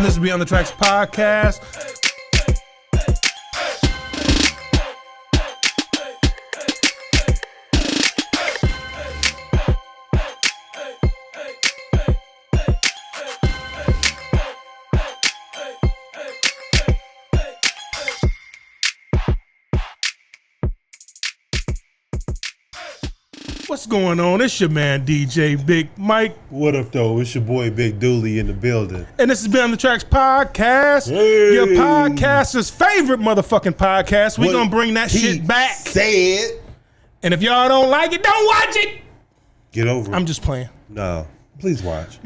This is Beyond the Tracks podcast. What's going on? It's your man, DJ Big Mike. What up, though? It's your boy, Big Dooley, in the building. And this is Beyond the Tracks podcast. Hey. Your podcaster's favorite motherfucking podcast. We're going to bring that shit back. Say it. And if y'all don't like it, don't watch it. Get over it. I'm just playing. No. Please watch.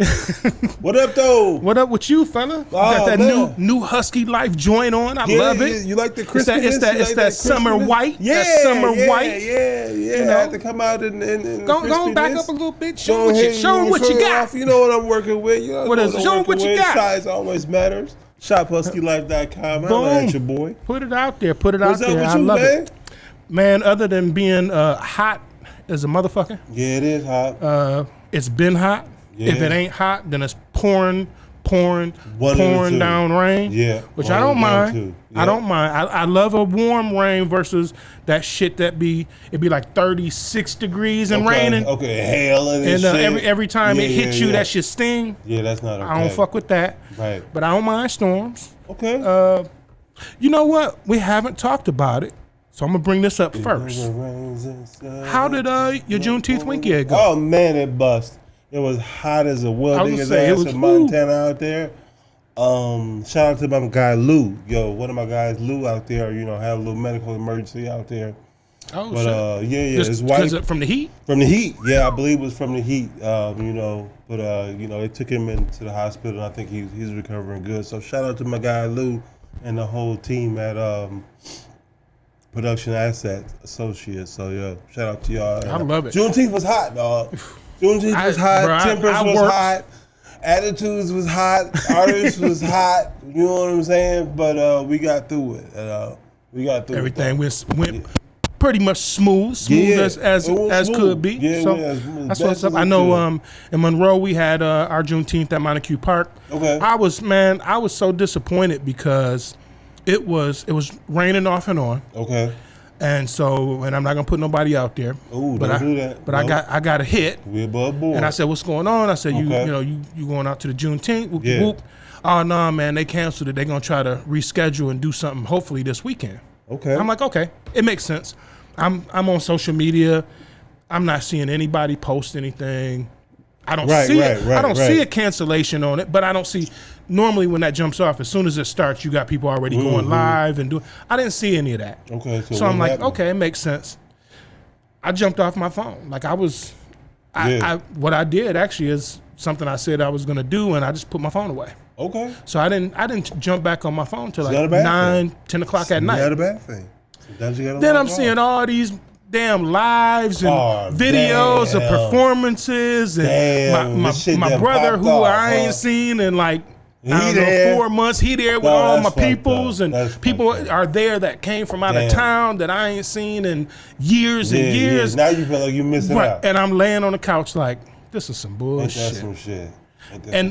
What up, though? What up with you, fella? You got that new Husky Life joint on. I love it. You like the Christmas? It's that summer white. Yeah, that summer white. Yeah. You know? I had to come out and go back up a little bit. Show them what you got. You know what I'm working with. You know what is it? Show them what you got. Size always matters. ShopHuskyLife.com. I love at your boy. Put it out there. What's up with I you, love man? it. Man, other than being hot as a motherfucker. Yeah, it is hot. It's been hot. Yeah. If it ain't hot, then it's pouring down rain. Yeah, which I don't mind. Yeah. I don't mind. I love a warm rain versus that shit it'd be like 36 degrees and raining. Okay, hail and shit. every time it hits you, that shit sting. Yeah, that's not okay. I don't fuck with that. Right. But I don't mind storms. Okay. You know what? We haven't talked about it. So I'm gonna bring this up first. How did your Juneteenth weekend go? Oh man, it bust. It was hot as a welding ass in Montana out there. Shout out to my guy Lou. Yo, one of my guys, Lou, out there, had a little medical emergency out there. Oh, but shit. His wife, from the heat? From the heat, yeah, I believe it was from the heat. They took him into the hospital. And I think he's recovering good. So shout out to my guy Lou and the whole team at Production Asset Associates. So yeah, shout out to y'all. I love it. Juneteenth was hot, dog. Juneteenth was hot, Tempers was hot, Attitudes was hot, Artists was hot, you know what I'm saying? But we got through it. Everything went pretty much smooth as could be. Yeah, so that's what's up. I know in Monroe we had our Juneteenth at Montague Park. Okay. I was so disappointed because it was raining off and on. Okay. And I'm not gonna put nobody out there. Ooh, don't do that. But no. I got a hit. We above board. And I said, "What's going on?" I said, "You going out to the Juneteenth?" Whoop, yeah. whoop. Oh no, man, they canceled it. They're gonna try to reschedule and do something hopefully this weekend. Okay. I'm like, okay, it makes sense. I'm on social media. I'm not seeing anybody post anything. I don't see a cancellation on it, but I don't see. Normally, when that jumps off, as soon as it starts, you got people already going live and doing. I didn't see any of that. Okay, so I'm like, okay, it makes sense. I jumped off my phone. Like what I did actually is something I said I was going to do, and I just put my phone away. Okay. So I didn't jump back on my phone till like 9, 10 o'clock at night. Not a bad thing. Sometimes you gotta then I'm seeing all these damn lives and videos of performances and my brother who I ain't seen in like. I don't know, 4 months. He there with all my peoples, and people are there that came from out of town that I ain't seen in years and years. Now you feel like you're missing out. And I'm laying on the couch like, this is some bullshit. Ain't that some shit?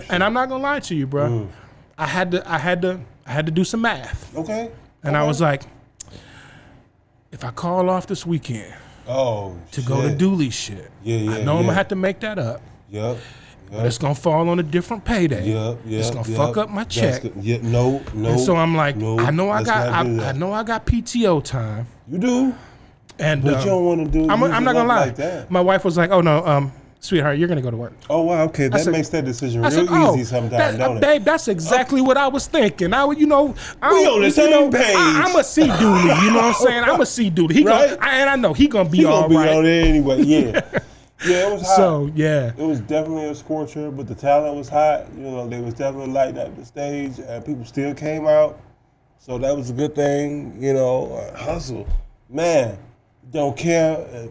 And I'm not gonna lie to you, bro. I had to do some math. Okay. And I was like, if I call off this weekend go to Dooley shit, I know I'm gonna have to make that up. Yep. But it's gonna fall on a different payday. It's gonna fuck up my check. No. And so I'm like, I know I got PTO time. You do. And but you don't want to do. I'm not gonna lie. Like that. My wife was like, "Oh no, sweetot, you're gonna go to work." Oh wow, okay, that makes that decision real easy sometimes, don't it? Babe, that's exactly what I was thinking. We on the same page. I'm a see Dooley. You know what I'm saying? I'm a see Dooley. He right? And I know he gonna be all right. He gonna be on there anyway. Yeah. Yeah, it was hot. So, yeah. It was definitely a scorcher, but the talent was hot. They was definitely lighting up the stage, and people still came out. So that was a good thing, hustle. Man, don't care.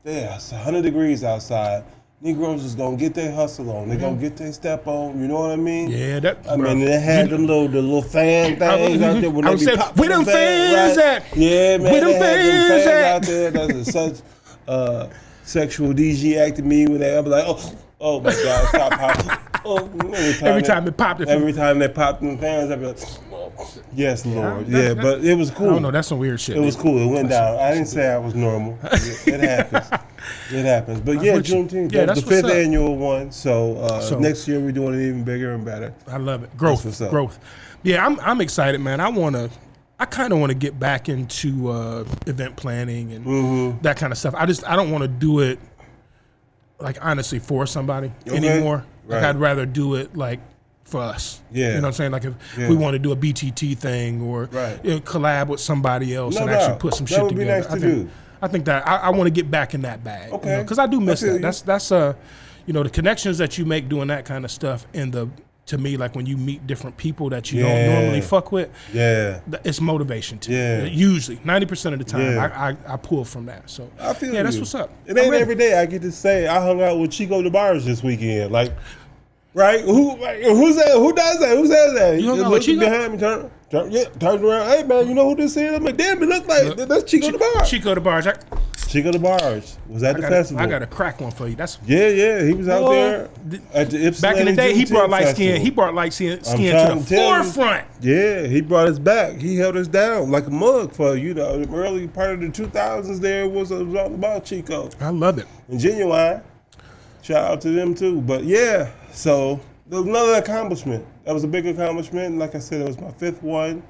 It's 100 degrees outside. Negroes is going to get their hustle on. They're going to get their step on. You know what I mean? Yeah. They had the little fan things out there. When they be popping where them fans at? Yeah, man. Where them fans at? Out there. That's such... sexual DG acting me when they, I'm like, oh my God, stop popping. Every time it popped. Every time they popped in the fans, I'd be like, yes, Lord. Yeah, but it was cool. I don't know. That's some weird shit. It was cool. It went down. I didn't say I was normal. It happens. It happens. But yeah, Juneteenth. Yeah, that's the 5th annual one. So next year we're doing it even bigger and better. I love it. Growth. Yeah, I'm excited, man. I kind of want to get back into event planning and that kind of stuff. I don't want to do it like honestly for somebody anymore. Like I'd rather do it like for us. Yeah. You know what I'm saying? Like if we want to do a BTT thing or collab with somebody else and actually put some shit together. Nice to do. I think that I want to get back in that bag. Okay. Because I do miss that. That's the connections that you make doing that kind of stuff and to me, like when you meet different people that you don't normally fuck with, it's motivation to me. Usually, 90% of the time, I pull from that. So I feel that's what's up. It ain't every day I get to say I hung out with Chico DeBarge this weekend. Like, right? Who's that? Who does that? Who says that? You hung out with Chico? Behind me, turned around. Hey man, you know who this is? I'm like, damn, it looks like that's Chico DeBarge. Chico DeBarge. Chico DeBarge was at the festival. I got a crack one for you. That's he was out there at the Ypsilanti back in the day. He brought light skin. He brought light skin to the forefront. Yeah, he brought us back. He held us down like a mug for the early part of the 2000s. There was all about Chico. I love it. And Genuine. Shout out to them too. But yeah, so there was another accomplishment. That was a big accomplishment. Like I said, it was my 5th one.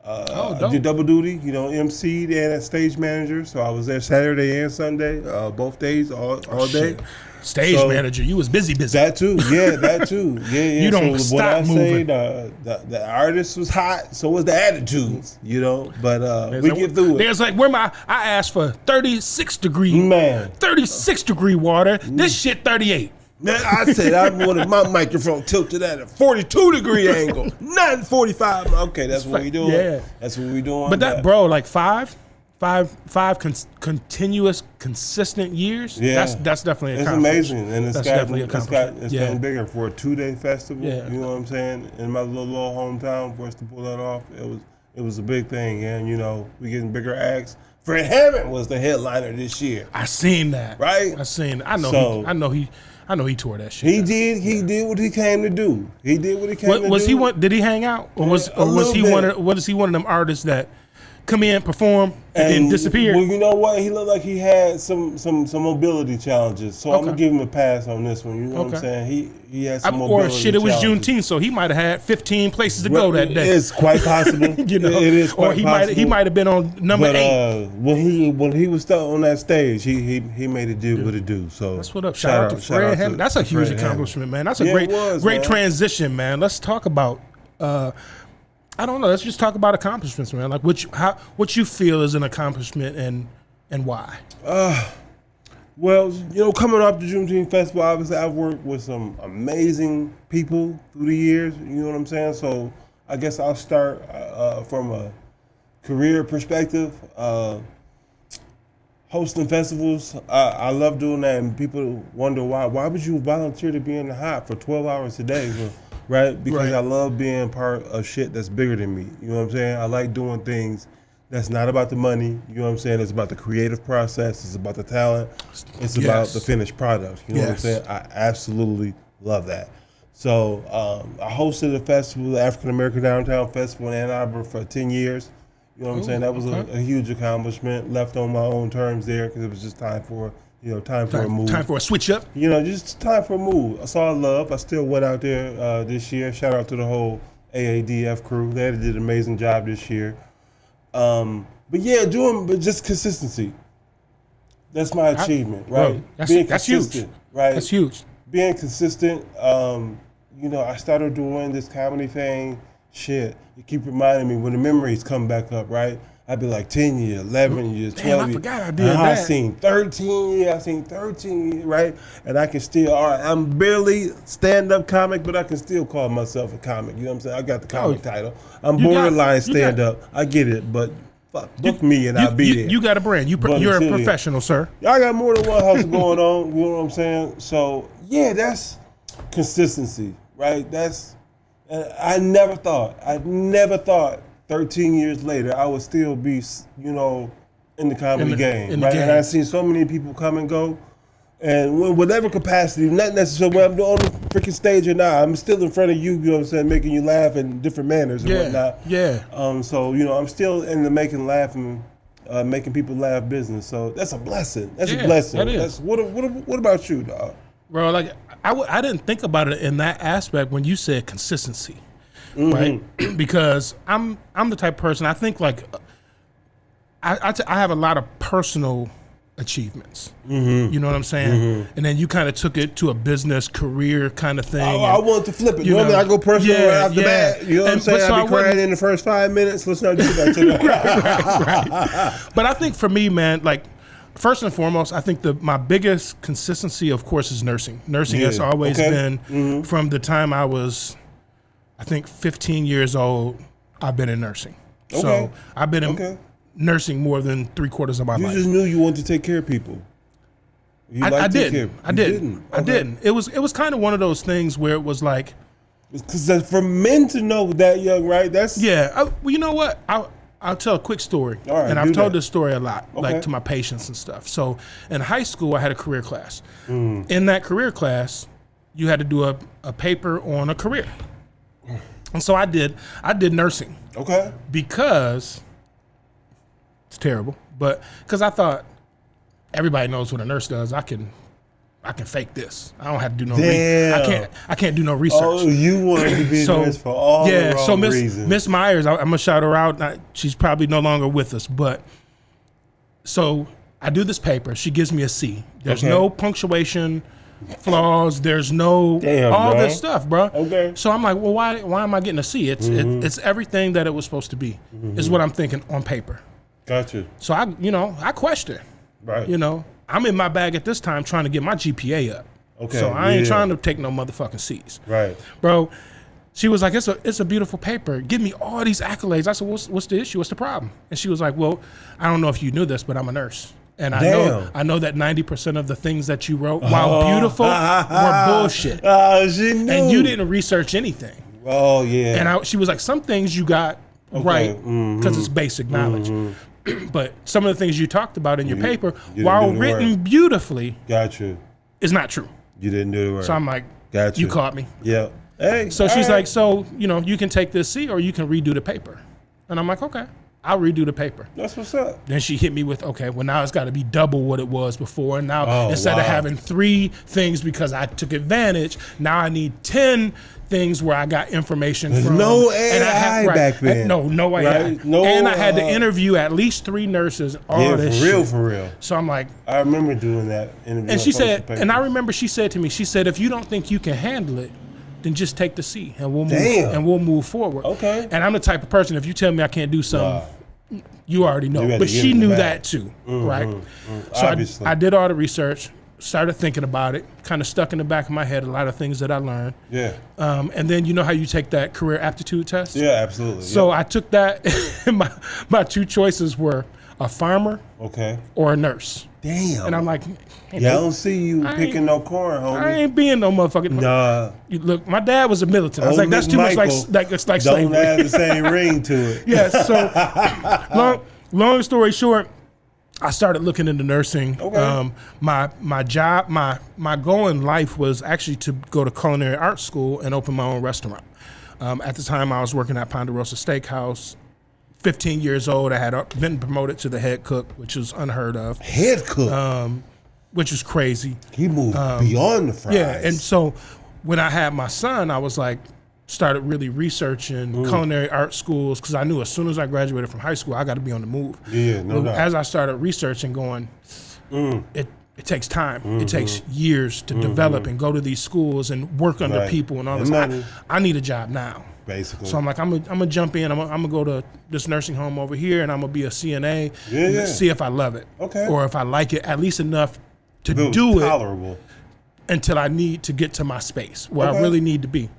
I did double duty, MC'd and stage manager. So I was there Saturday and Sunday, both days, all day. Stage manager, you was busy. That too, that too. Yeah. You don't stop moving. The artist was hot, so was the attitudes, But we get through it. There's like I asked for 36 degree water. This shit 38. Man, I said I wanted my microphone tilted at a 42-degree angle, not 45. Okay, that's what we doing. Yeah, that's what we doing. But that, bro, like five continuous, consistent years. Yeah, that's definitely it's amazing, and it's gotten bigger for a 2-day festival. Yeah. You know what I'm saying? In my little hometown, for us to pull that off, it was a big thing, and we getting bigger acts. Fred Hammond was the headliner this year. I seen that. Right? I seen it. I know he tore that shit. He did. He did what he came to do. Did he did he hang out, or was he one of them artists that come in, perform, and then disappear? Well, you know what? He looked like he had some mobility challenges. So I'm gonna give him a pass on this one. You know what I'm saying? He had some mobility challenges. Or shit, it was Juneteenth, so he might have had 15 places to go that day. It's quite possible. It is quite possible. He might have been on number 8. When he was stuck on that stage, he made it do what it do. So that's what up. Shout out to Fred Hammond. That's a huge accomplishment, man. That's a great transition, man. Let's talk about. I don't know. Let's just talk about accomplishments, man. Like what you feel is an accomplishment and why. Well, coming off the Juneteenth Festival, obviously I've worked with some amazing people through the years. You know what I'm saying? So I guess I'll start from a career perspective. Hosting festivals, I love doing that, and people wonder why. Why would you volunteer to be in the hot for 12 hours a day? Right? Because I love being part of shit that's bigger than me. You know what I'm saying? I like doing things that's not about the money. You know what I'm saying? It's about the creative process. It's about the talent. It's about the finished product. You know what I'm saying? I absolutely love that. So I hosted a festival, the African American Downtown Festival in Ann Arbor for 10 years. You know what I'm saying? That was a huge accomplishment. Left on my own terms there because it was just time for a move. Time for a switch up. Just time for a move. I saw love. I still went out there this year. Shout out to the whole AADF crew. They did an amazing job this year. But just consistency. That's my achievement, right? Bro, that's huge. Right? That's huge. Being consistent. I started doing this comedy thing. Shit, you keep reminding me when the memories come back up, right? I'd be like 10 years, 11 years, 12 years. I forgot I did that. I've seen 13 years, right? And I can still, I'm barely stand-up comic, but I can still call myself a comic. You know what I'm saying? I got the comic title. I'm borderline stand-up. I get it, but book me and I'll be there. You got a brand. You're a professional, sir. I got more than one hustle going on. You know what I'm saying? So, that's consistency, right? I never thought 13 years later I would still be, in the comedy game, right? And I've seen so many people come and go, And whatever capacity, not necessarily when I'm on the freaking stage or not, I'm still in front of you, you know what I'm saying, making you laugh in different manners and whatnot. Yeah. So, you know, I'm still in the making making people laugh business. So that's a blessing. That's a blessing. That is. What about you, dog? Bro, like, I didn't think about it in that aspect when you said consistency, right? Because I'm the type of person, I think, like, I have a lot of personal achievements. You know what I'm saying? And then you kind of took it to a business career kind of thing. I want to flip it. Normally I go personal right off the bat. You know what I'm saying? So I be crying in the first 5 minutes. Let's not do that today. right. But I think for me, man, like, first and foremost, I think my biggest consistency, of course, is nursing. Nursing has always been, from the time I was, I think, 15 years old, I've been in nursing. So I've been in nursing more than 3/4 of my life. You just knew you wanted to take care of people. I didn't. It was kind of one of those things where it was like, because for men to know that young, right? That's well, you know what? I'll tell a quick story, and I've told this story a lot, like to my patients and stuff. So in high school, I had a career class. In that career class, you had to do a paper on a career, and so I did nursing. Because it's terrible, but because I thought everybody knows what a nurse does, I can fake this. I don't have to do no. I can't do no research. Oh, you wanted to be a nurse for all the wrong reasons. Miss Myers, I'm gonna shout her out. She's probably no longer with us, but so I do this paper. She gives me a C. There's no punctuation flaws. There's no this stuff, bro. So I'm like, well, why am I getting a C? It's everything that it was supposed to be. Is what I'm thinking on paper. Gotcha. So I question. Right. You know, I'm in my bag at this time trying to get my GPA up. So I ain't trying to take no motherfucking C's. Right. Bro, she was like, it's a beautiful paper. Give me all these accolades. I said, what's the issue? What's the problem? And she was like, well, I don't know if you knew this, but I'm a nurse. And I know that 90% of the things that you wrote, while beautiful, were bullshit. She knew. And you didn't research anything. Oh, yeah. And she was like, some things you got right because it's basic knowledge. But some of the things you talked about in your paper, while written beautifully, is not true. You didn't do the work. So I'm like, you caught me. Yeah. Hey. So she's like, so, you know, you can take this C or you can redo the paper. And I'm like, okay, I'll redo the paper. That's what's up. Then she hit me with, okay, well, now it's got to be double what it was before. And now instead of having 3 things because I took advantage, now I need 10 things where I got information from. No AI back then. No AI. Right? No, and I had to interview at least 3 nurses. For real. So I'm like, I remember doing that interview. And she said, and I remember she said to me, she said, if you don't think you can handle it, then just take the C and we'll move forward. Okay. And I'm the type of person, if you tell me I can't do something, you already know. But she knew that too, right? So I did all the research, started thinking about it, kind of stuck in the back of my head a lot of things that I learned. Yeah. And then you know how you take that career aptitude test? Yeah, absolutely. So I took that, and my 2 choices were a farmer or a nurse. Damn. And I'm like, I don't see you picking no corn, homie. I ain't being no motherfucking. Nah. Look, my dad was a militant. I was like, that's too much like slavery. Don't have the same ring to it. Yeah. So, long story short, I started looking into nursing. My job, my goal in life was actually to go to culinary arts school and open my own restaurant. At the time, I was working at Ponderosa Steakhouse. 15 years old, I had been promoted to the head cook, which was unheard of. Head cook? Which was crazy. He moved beyond the fries. Yeah, and so when I had my son, I was like, started really researching culinary art schools because I knew as soon as I graduated from high school, I got to be on the move. Yeah, no doubt. As I started researching, going, it takes time. It takes years to develop and go to these schools and work under people and all this. I need a job now. Basically. So I'm like, I'm gonna jump in. I'm gonna go to this nursing home over here, and I'm gonna be a CNA. See if I love it, or if I like it at least enough to do it until I need to get to my space where I really need to be.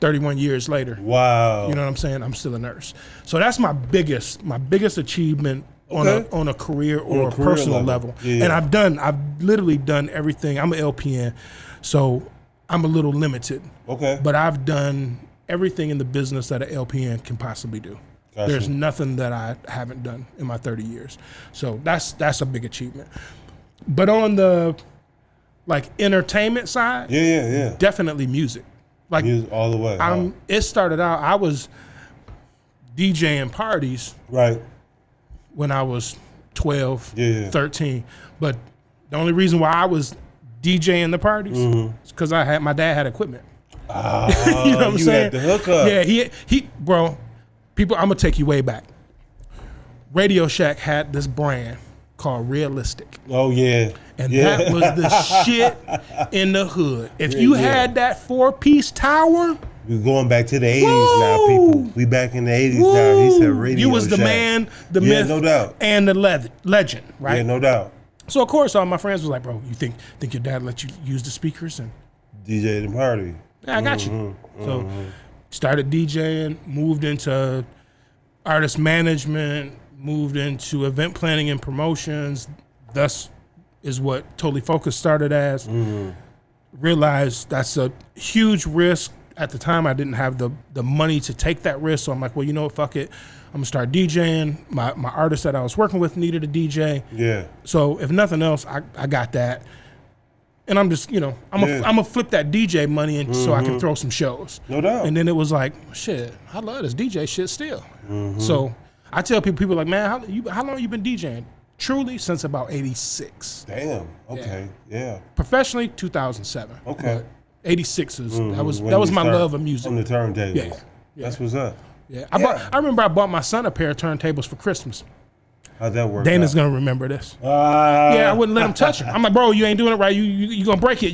31 years later. Wow. You know what I'm saying? I'm still a nurse. So that's my biggest achievement on a career or a personal level. And I've literally done everything. I'm an LPN, so I'm a little limited. But I've done everything in the business that an LPN can possibly do. There's nothing that I haven't done in my 30 years. So that's a big achievement. But on the like entertainment side, definitely music. Like music all the way. It started out. I was DJing parties when I was 12, 13. But the only reason why I was DJing the parties is because my dad had equipment. You know what I'm saying? Had the hookup. Yeah, he bro. People, I'm gonna take you way back. Radio Shack had this brand called Realistic. Oh yeah. And that was the shit in the hood. If you had that 4-piece tower. We're going back to the 80s now, people. We back in the 80s now. He said Radio You was the Shack. Man, the myth, no doubt. And the legend, right? Yeah, no doubt. So of course all my friends was like, bro, you think your dad let you use the speakers and DJ the party? Yeah, I got you. So started DJing, moved into artist management, moved into event planning and promotions. Thus is what Totally Focused started as. Realized that's a huge risk. At the time, I didn't have the money to take that risk. So I'm like, well, you know what, fuck it. I'm gonna start DJing. My artist that I was working with needed a DJ. Yeah. So if nothing else, I got that. And I'm just, I'm gonna flip that DJ money in so I can throw some shows. No doubt. And then it was like, shit, I love this DJ shit still. So I tell people like, man, how long you been DJing? Truly, since about 86. Damn. Okay. Yeah. Professionally, 2007. Okay. But 86 is that was my love of music. On the turntables. Yeah. That's what's up. Yeah. I remember I bought my son a pair of turntables for Christmas. How'd that work? Dana's gonna remember this. Yeah, I wouldn't let him touch him. I'm like, bro, you ain't doing it right. You gonna break it.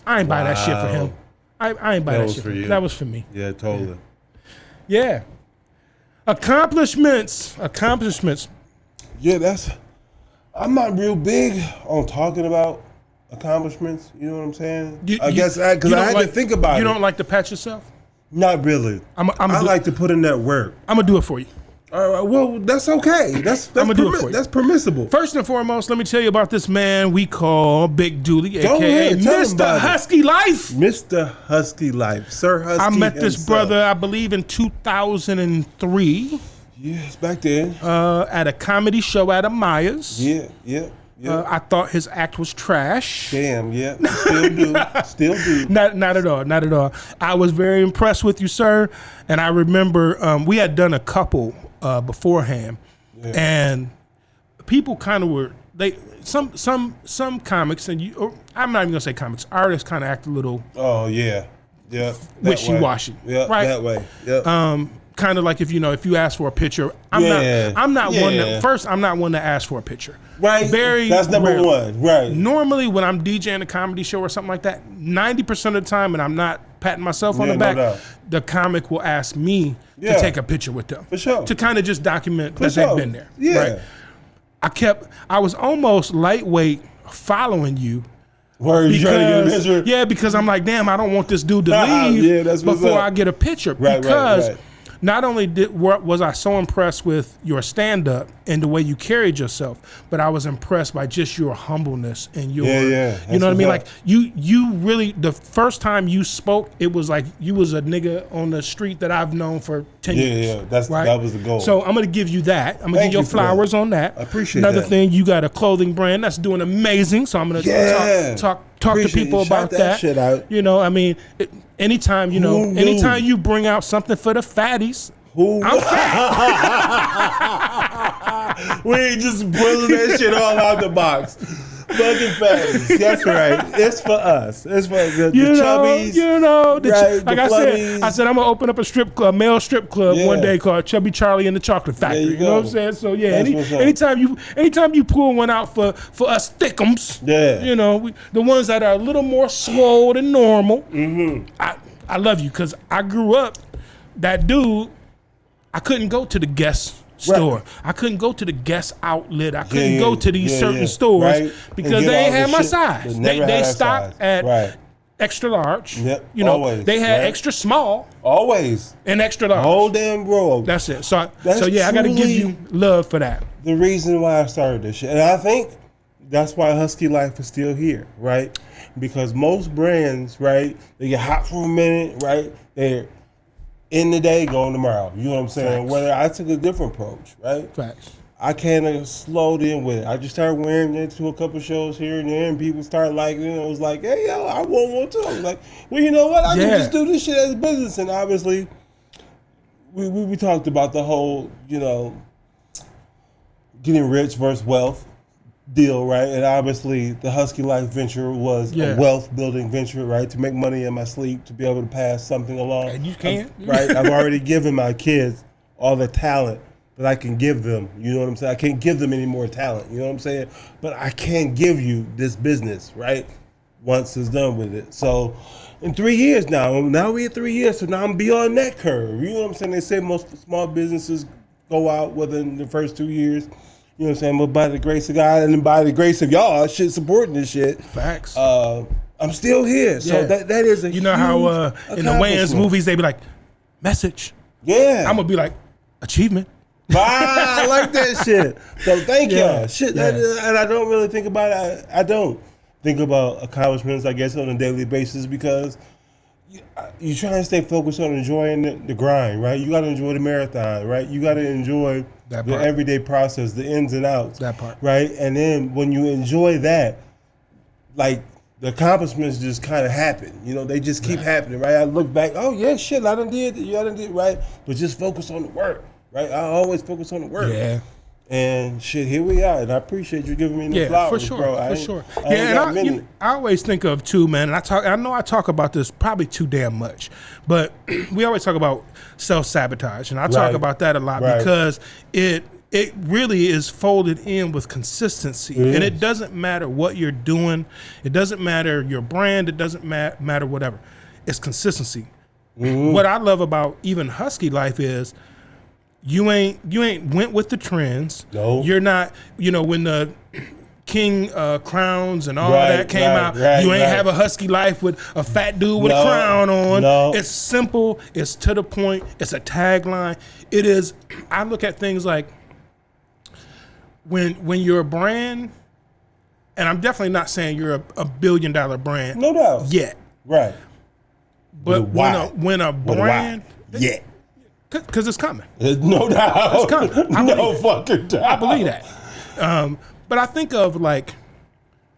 I ain't buy that shit for him. I ain't buy that shit for him. That was for me. Yeah, totally. Yeah. Accomplishments. Yeah, I'm not real big on talking about accomplishments. You know what I'm saying? I guess because I had to think about it. You don't like to pat yourself? Not really. I like to put in that work. I'm gonna do it for you. All right, well, that's okay. That's I'm gonna do it for you. That's permissible. First and foremost, let me tell you about this man we call Big Dooley, aka Mr. Husky Life. Mr. Husky Life, Sir Husky. I met this brother, I believe, in 2003. Yes, back then. At a comedy show at Amaya's. Yeah. I thought his act was trash. Damn, yeah. Still do. Not at all. I was very impressed with you, sir. And I remember we had done a couple beforehand, and people kind of were some comics, and I'm not even gonna say comics. Artists kind of act a little. Oh yeah. Wishy-washy. Yeah, right? That way. Yeah. Kind of like if you ask for a picture, I'm not one to ask for a picture. Right. That's number one. Right. Normally when I'm DJing a comedy show or something like that, 90% of the time, and I'm not patting myself on the back, the comic will ask me to take a picture with them. For sure. To kind of just document that they've been there. Yeah. Right. I was almost lightweight following you. Where you trying to get a picture? Yeah, because I'm like, damn, I don't want this dude to leave before I get a picture. Right. Not only was I so impressed with your stand-up and the way you carried yourself, but I was impressed by just your humbleness and your, you know what I mean? Like you really, the first time you spoke, it was like you was a nigga on the street that I've known for 10 years. Yeah, that was the goal. So I'm gonna give you that. I'm gonna give you your flowers on that. I appreciate that. Another thing, you got a clothing brand that's doing amazing. So I'm gonna talk to people about that. Shit out. You know, I mean, anytime you bring out something for the fatties, I'm fat. We ain't just pulling that shit all out the box. Fucking fatties. That's right. It's for us. It's for the chubbies. Like I said, I'm gonna open up a male strip club one day called Chubby Charlie and the Chocolate Factory. You know what I'm saying? So yeah, anytime you pull one out for us thickums, the ones that are a little more swole than normal. I love you because I grew up. That dude, I couldn't go to the guest store. I couldn't go to the guest outlet. I couldn't go to these certain stores because they ain't had my size. They stopped at extra large. Yep. Always, they had extra small. Always. And extra large. Whole damn row. That's it. So I got to give you love for that. The reason why I started this shit. And I think that's why Husky Life is still here, right? Because most brands, right, they get hot for a minute, right? They're in the day, going tomorrow. You know what I'm saying? Facts. Whether I took a different approach, right? Facts. I kind of slowed in with it. I just started wearing it to a couple shows here and there, and people started liking it. I was like, hey, yo, I want one too. I was like, well, you know what? I can just do this shit as a business. And obviously, we talked about the whole, you know, getting rich versus wealth deal, right? And obviously, the Husky Life venture was a wealth-building venture, right? To make money in my sleep, to be able to pass something along. And you can. Right? I've already given my kids all the talent that I can give them. You know what I'm saying? I can't give them any more talent. You know what I'm saying? But I can give you this business, right? Once it's done with it. So in 3 years now we're at 3 years, so now I'm beyond that curve. You know what I'm saying? They say most small businesses go out within the first 2 years. You know what I'm saying? But by the grace of God and by the grace of y'all, shit supporting this shit. Facts. I'm still here. So that is a you know how in the Wayans movies they be like, message. Yeah. I'm gonna be like, achievement. I like that shit. So thank y'all. Shit, and I don't really think about it. I don't think about accomplishments, I guess, on a daily basis because you try and stay focused on enjoying the grind, right? You got to enjoy the marathon, right? You got to enjoy the everyday process, the ins and outs. That part. Right? And then when you enjoy that, like, the accomplishments just kind of happen. You know, they just keep happening, right? I look back, oh, yeah, shit, I done did it, right? But just focus on the work. Right, I always focus on the work. Yeah, and shit, here we are, and I appreciate you giving me the flowers, for sure, bro. For sure. And I always think of too, man. And I know I talk about this probably too damn much, but we always talk about self-sabotage, and I talk about that a lot because it really is folded in with consistency, and it doesn't matter what you're doing, it doesn't matter your brand, it doesn't matter whatever. It's consistency. What I love about even Husky Life is. You ain't went with the trends. No. You're not, you know, when the King crowns and all that came out, you ain't have a Husky Life with a fat dude with a crown on. No. It's simple. It's to the point. It's a tagline. It is, I look at things like when you're a brand, and I'm definitely not saying you're a $1 billion brand. No doubt. Yet. Right. But when a brand. Yeah. Because it's coming. No doubt. It's coming. No fucking doubt. I believe that. But I think of like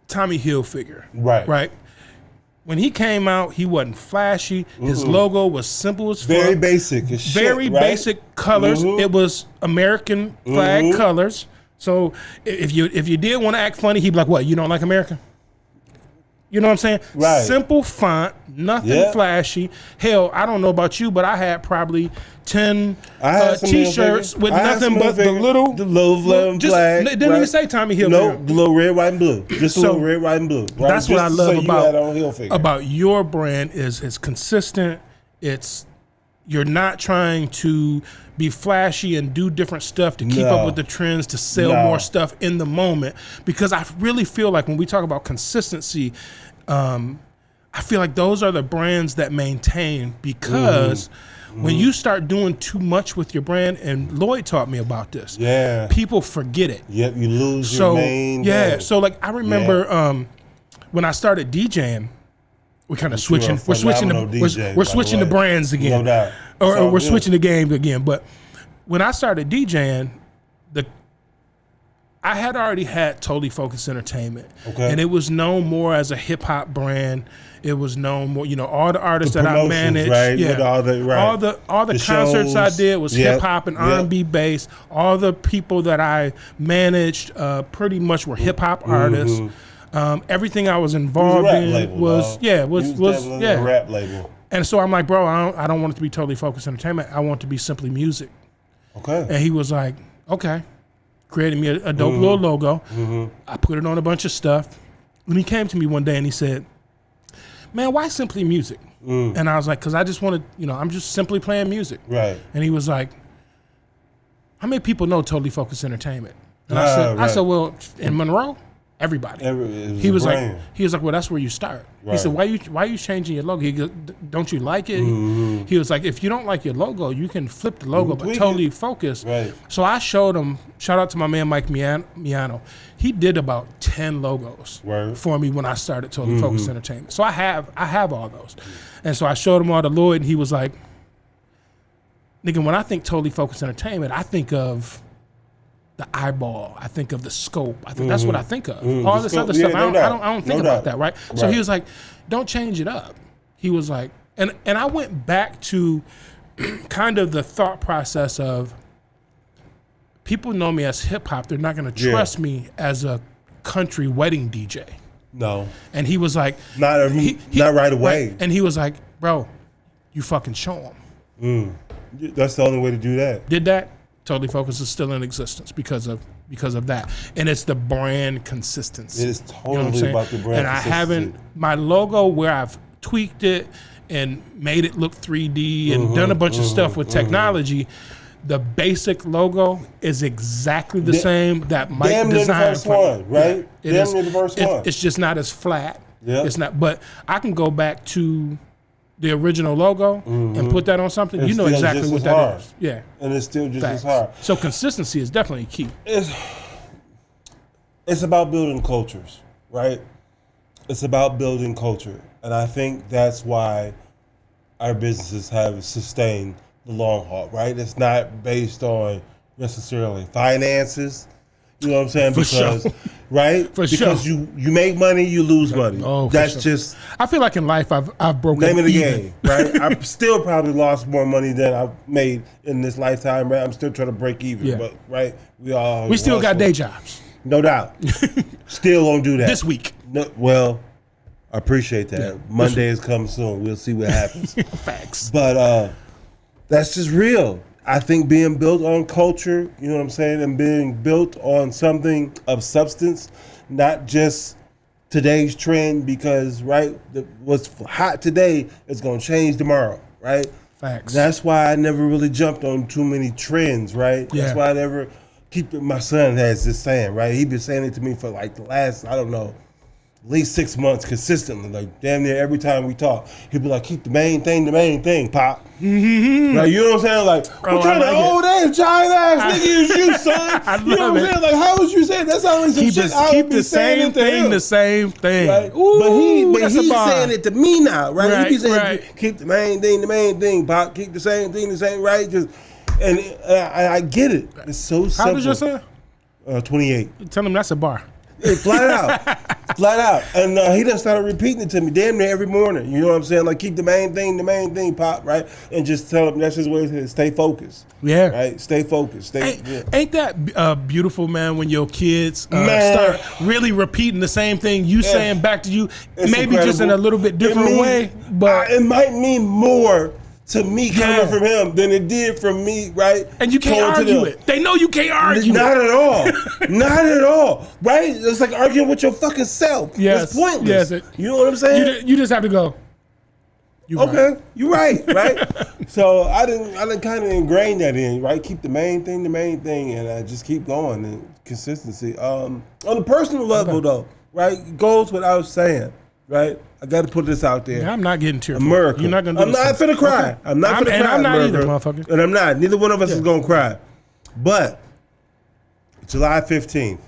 Tommy Hilfiger. Right. When he came out, he wasn't flashy. His logo was simple as fuck. Very basic as shit, Very basic colors. It was American flag colors. So if you did want to act funny, he'd be like, what, you don't like America? You know what I'm saying? Right. Simple font, nothing flashy. Hell, I don't know about you, but I had probably 10 T-shirts with nothing but the little flag. Didn't even say Tommy Hilfiger. No, the little red, white, and blue. Just a little red, white, and blue. Right? That's what I love about your brand is it's consistent. You're not trying to be flashy and do different stuff to keep up with the trends to sell more stuff in the moment. Because I really feel like when we talk about consistency, I feel like those are the brands that maintain because when you start doing too much with your brand, and Lloyd taught me about this, people forget it. Yep, you lose your main brand. So like I remember when I started DJing, we're kind of switching. We're switching the brands again, no doubt. Or we're switching the game again. But when I started DJing, I had already had Totally Focused Entertainment, and it was known more as a hip hop brand. It was known more, you know, all the artists that I managed, all the concerts I did was hip hop and R&B based. All the people that I managed pretty much were hip hop artists. Everything I was involved in was a rap label. And so I'm like, bro, I don't want it to be Totally Focused Entertainment. I want it to be simply music. Okay. And he was like, okay. Created me a dope little logo. I put it on a bunch of stuff. And he came to me one day and he said, man, why simply music? And I was like, because I just wanted, you know, I'm just simply playing music. Right. And he was like, how many people know Totally Focused Entertainment? And I said, well, in Monroe, everybody. He was like, well, that's where you start. Right. He said, why are you changing your logo? He goes, don't you like it? He was like, if you don't like your logo, you can flip the logo, but Totally Focused. Right. So I showed him. Shout out to my man Mike Miano. He did about 10 logos for me when I started Totally Focused Entertainment. So I have all those, and so I showed him all to Lloyd, and he was like, nigga, when I think Totally Focused Entertainment, I think of the eyeball. I think of the scope. I think that's what I think of. All this other stuff, I don't think about that, right? So he was like, don't change it up. He was like, and I went back to kind of the thought process of people know me as hip hop. They're not going to trust me as a country wedding DJ. No. And he was like, not right away. Right? And he was like, bro, you fucking show them. That's the only way to do that. Did that? Totally Focus is still in existence because of that, and it's the brand consistency. It is totally about the brand. And I haven't my logo where I've tweaked it and made it look 3D and done a bunch of stuff with technology. The basic logo is exactly the same that Mike designed. Damn near the first one, right? Yeah, damn near the first one. It's just not as flat. Yeah. It's not, but I can go back to the original logo and put that on something. It's you know exactly what that is. Yeah. And it's still just Facts. as hard. So consistency is definitely key. It's about building cultures, right? It's about building culture. And I think that's why our businesses have sustained the long haul, right? It's not based on necessarily finances. You know what I'm saying? Because right? Because you make money, you lose money. Oh, that's sure. just. I feel like in life I've broken name of the even. game, right? I've still probably lost more money than I've made in this lifetime, right? I'm still trying to break even, but right? We still got day jobs, no doubt. Still gonna do that this week. No, well, I appreciate that. Yeah, Monday is coming soon. We'll see what happens. Facts. But that's just real. I think being built on culture, you know what I'm saying, and being built on something of substance, not just today's trend, because, right, what's hot today is going to change tomorrow, right? Facts. That's why I never really jumped on too many trends, right? Yeah. That's why I never my son has this saying, right? He's been saying it to me for like the last, I don't know, at least 6 months consistently, like damn near every time we talk. He'd be like, keep the main thing, Pop. Like, you know what I'm saying? Like, what kind of old ass, giant ass nigga is you, son? I you know what I'm saying? Like, how was you saying? That sounds like some shit I keep would be the same thing, the same thing. Right? Ooh, but he's saying it to me now, right? He be saying, right. keep the main thing, Pop. Keep the same thing, right? Just, and I get it. It's so simple. How old is your son? 28. Tell him that's a bar. Flat out. And he done started repeating it to me damn near every morning. You know what I'm saying? Like, keep the main thing, Pop, right? And just tell him that's his way to stay focused. Yeah. Right? Stay focused. Ain't that beautiful, man, when your kids start really repeating the same thing you saying back to you, maybe incredible. Just in a little bit different way. But it might mean more to me coming from him than it did from me, right? And you can't argue it. They know you can't argue Not at all. Not at all. Right? It's like arguing with your fucking self. Yes. It's pointless. Yes. You know what I'm saying? You just have to go. Okay, you're right, right? So I didn't kind of ingrain that in, right? Keep the main thing, and I just keep going and consistency. On the personal level, though, right? Goes without saying, right? I got to put this out there. Yeah, I'm not getting tearful. America. You're not gonna. I'm not finna cry. Okay. I'm not finna cry. And I'm not America. either, motherfucker. And I'm not. Neither one of us is gonna cry. But July 15th.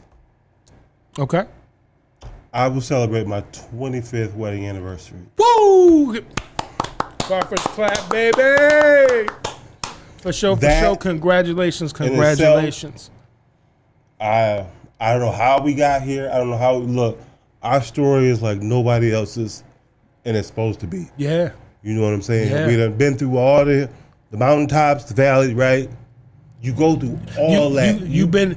Okay. I will celebrate my 25th wedding anniversary. Woo! Bar first clap, baby. For sure. Congratulations. Itself, I don't know how we got here. I don't know how. Look, our story is like nobody else's, and it's supposed to be. Yeah. You know what I'm saying? Yeah. We done been through all the mountaintops, the valleys, right? You go through all that. You've been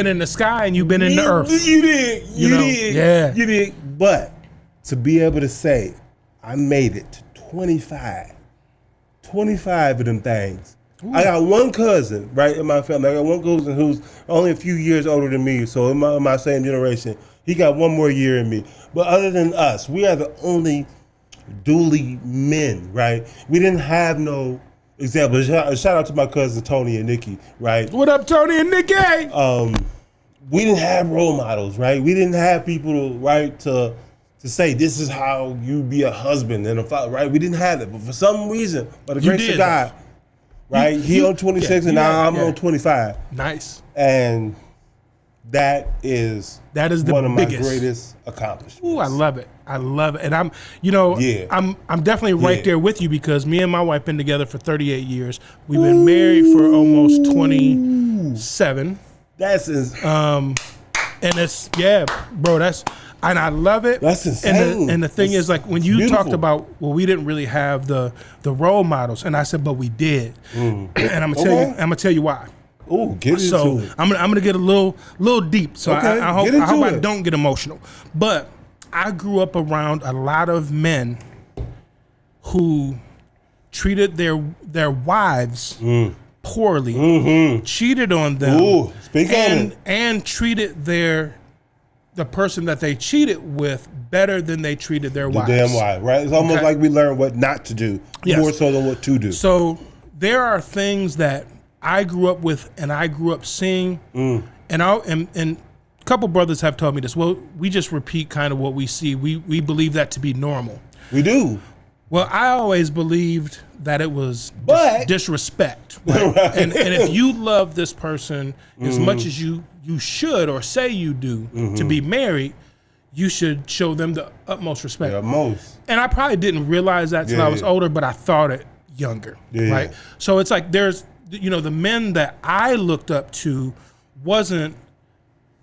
in the sky and you've been in the earth. You did. You did. Yeah. You did. But to be able to say, I made it to 25 of them things. Ooh. I got one cousin, right, in my family. I got one cousin who's only a few years older than me, so in my same generation. He got one more year in me. But other than us, we are the only Dooley men, right? We didn't have no example. Shout out to my cousin Tony and Nikki, right? What up, Tony and Nikki? We didn't have role models, right? We didn't have people, right, to say this is how you be a husband and a father, right? We didn't have that. But for some reason, by the grace of God, right? He on 26 and now I'm on 25. Nice. And that is the one of biggest. My greatest accomplishments. Ooh, I love it. And I'm definitely right there with you because me and my wife been together for 38 years. We've been married for almost 27. That's and it's bro. And I love it. That's insane. And the thing is, like, when you talked about, well, we didn't really have the role models, and I said, but we did. And I'm gonna tell you why. Oh, get into it. I'm gonna get a little deep. So I hope I don't get emotional. But I grew up around a lot of men who treated their wives poorly, cheated on them, and treated the person that they cheated with better than they treated their wives. Damn wife, right? It's almost like we learn what not to do more so than what to do. So there are things that I grew up with and I grew up seeing, and a couple brothers have told me this. Well, we just repeat kind of what we see. We believe that to be normal. We do. Well, I always believed that it was disrespect. Right? and if you love this person as much as you should or say you do to be married, you should show them the utmost respect. And I probably didn't realize that till I was older, but I thought it younger, right? So it's like there's, the men that I looked up to wasn't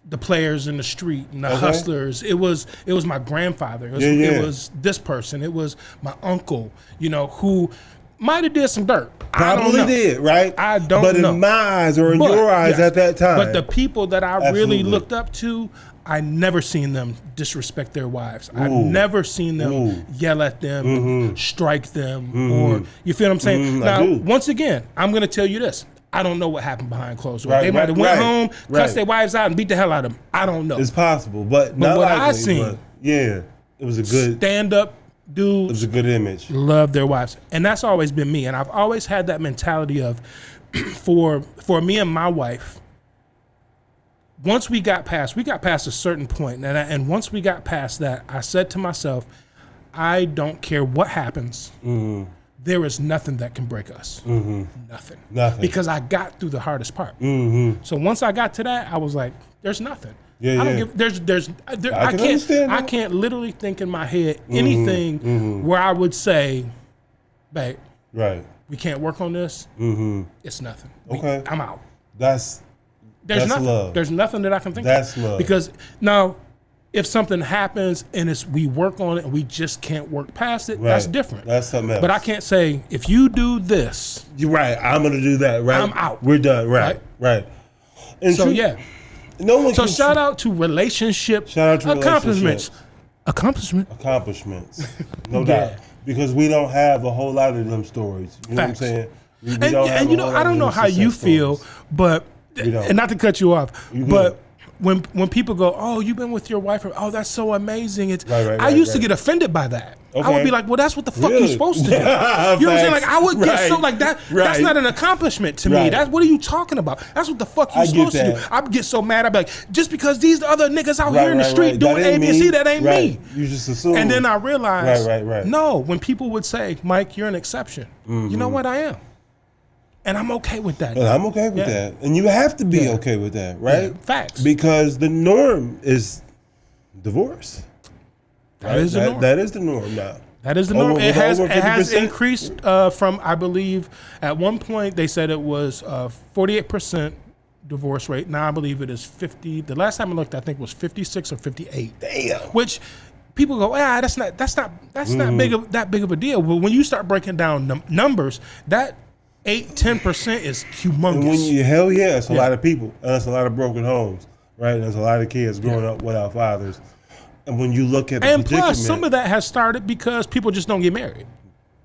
the players in the street and the hustlers. It was my grandfather. It was this person. It was my uncle, who might have did some dirt. Probably did, right? I don't know. But in my eyes or in your eyes at that time. But the people that I really looked up to, I never seen them disrespect their wives. I've never seen them yell at them, strike them, or you feel what I'm saying? Now, once again, I'm going to tell you this. I don't know what happened behind closed doors. They might have went home, cussed their wives out, and beat the hell out of them. I don't know. It's possible, but not what likely, I seen, it was a good stand-up dude. It was a good image. Love their wives, and that's always been me. And I've always had that mentality of, for me and my wife. Once we got past a certain point, and once we got past that, I said to myself, I don't care what happens. There is nothing that can break us. Nothing. Because I got through the hardest part. So once I got to that, I was like, there's nothing. I don't give. I can't literally think in my head anything where I would say, babe, we can't work on this. It's nothing. I'm out. That's nothing. love. There's nothing that I can think That's of. love. Because now, if something happens and we work on it and we just can't work past it, that's different. That's something else. But I can't say, if you do this, you're right, I'm going to do that, right? I'm out. We're done, right. And so, no one shout out to relationship accomplishments. No doubt. Because we don't have a whole lot of them stories. You know what I'm saying? I don't know how you feel, but, and not to cut you off, but when people go, oh, you've been with your wife, oh, that's so amazing. I used to get offended by that. I would be like, well, that's what the fuck you're supposed to do. You know what I'm saying? Like, I would get so like that. That's not an accomplishment to me. What are you talking about? That's what the fuck you're supposed to do. I'd get so mad. I'd be like, just because these other niggas out here in the street doing A, B, and C, that ain't me. You just assume. And then I realized, no, when people would say, Mike, you're an exception. You know what? I am. And I'm okay with that. I'm okay with that. And you have to be okay with that, right? Facts. Because the norm is divorce. That is the norm. That is the norm now. That is the norm. It has increased from, I believe, at one point they said it was 48% divorce rate. Now I believe it is 50. The last time I looked, I think it was 56 or 58. Damn. Which people go, that's not that big of a deal. But when you start breaking down numbers, that 8-10% is humongous. And it's a lot of people. And that's a lot of broken homes, right? There's a lot of kids growing up without fathers. And when you look at the plus, some of that has started because people just don't get married.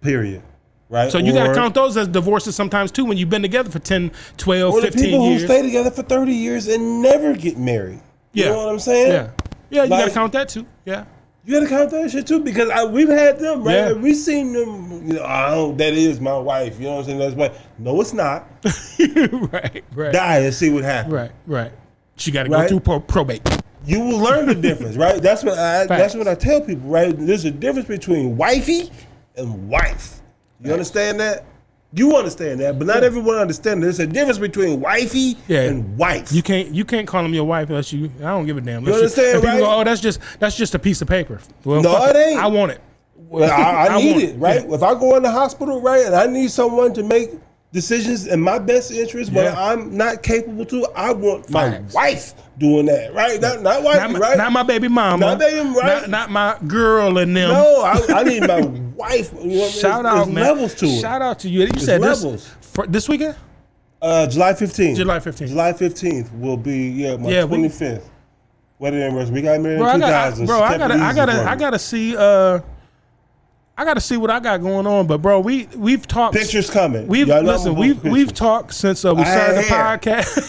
Period. Right? So you got to count those as divorces sometimes too when you've been together for 10, 12, 15 years. Or the people who stay together for 30 years and never get married. You know what I'm saying? Yeah, you got to count that too. Yeah. You got to count that shit too because we've had them, right? Yeah. We've seen them, that is my wife. You know what I'm saying? That's my No, it's not. right. Die and see what happens. Right. She got to go through probate. You will learn the difference, right? That's what I tell people, right? There's a difference between wifey and wife. You understand that? You understand that, but not everyone understands. There's a difference between wifey and wife. You can't call them your wife unless you. I don't give a damn. You understand, right? People go, oh, that's just a piece of paper. Well, no, it ain't. I want it. Well, I need it, right? Yeah. If I go in the hospital, right, and I need someone to make decisions in my best interest, but I'm not capable to. I want my wife doing that, right? Not wife, right? Not my baby mama. Not baby, right? Not my girl and them. No, I need my wife. You know, Shout out, man. Levels to it. Shout out to you. You said levels. This weekend? July 15th. July 15th. July 15th will be my 25th wedding anniversary. We got married in 2000. I gotta see. I got to see what I got going on, but bro, we've talked. Pictures coming. We've talked since we started the podcast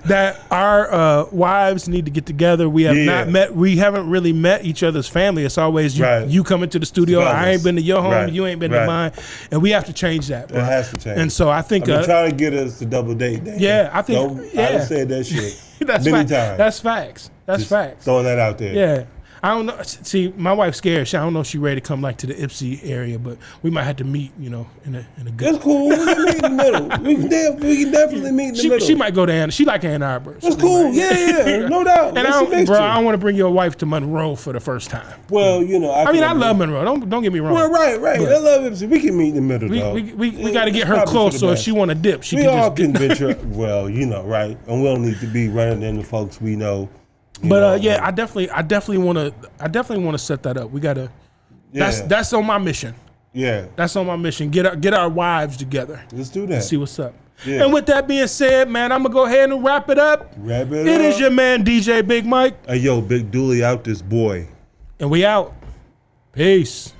that our wives need to get together. We have not met. We haven't really met each other's family. It's always you coming to the studio. I ain't been to your home. You ain't been to mine, and we have to change that. Bro. It has to change. And so I think I've been trying to get us to double date. Yeah, I think. I said that shit many times. That's facts. That's facts. Throwing that out there. Yeah. I don't know. See, my wife's scared. I don't know if she's ready to come like to the Ipsy area, but we might have to meet, in a good. That's cool. We can meet in the middle. We can definitely meet in the middle. She might go to She like Ann Arbor. That's cool. Right? Yeah, no doubt. And I don't want to bring your wife to Monroe for the first time. Well, I love Monroe. Don't get me wrong. Well, right. But I love Ipsy. We can meet in the middle. We got to get her close, so if she want to dip, she can all can venture. Well, right, and we don't need to be running into folks we know. But I definitely want to set that up. We gotta. That's on my mission. Yeah, that's on my mission. Get our wives together. Let's do that. See what's up. Yeah. And with that being said, man, I'm gonna go ahead and wrap it up. It is your man DJ Big Mike. Hey yo, Big Dooley out this boy. And we out. Peace.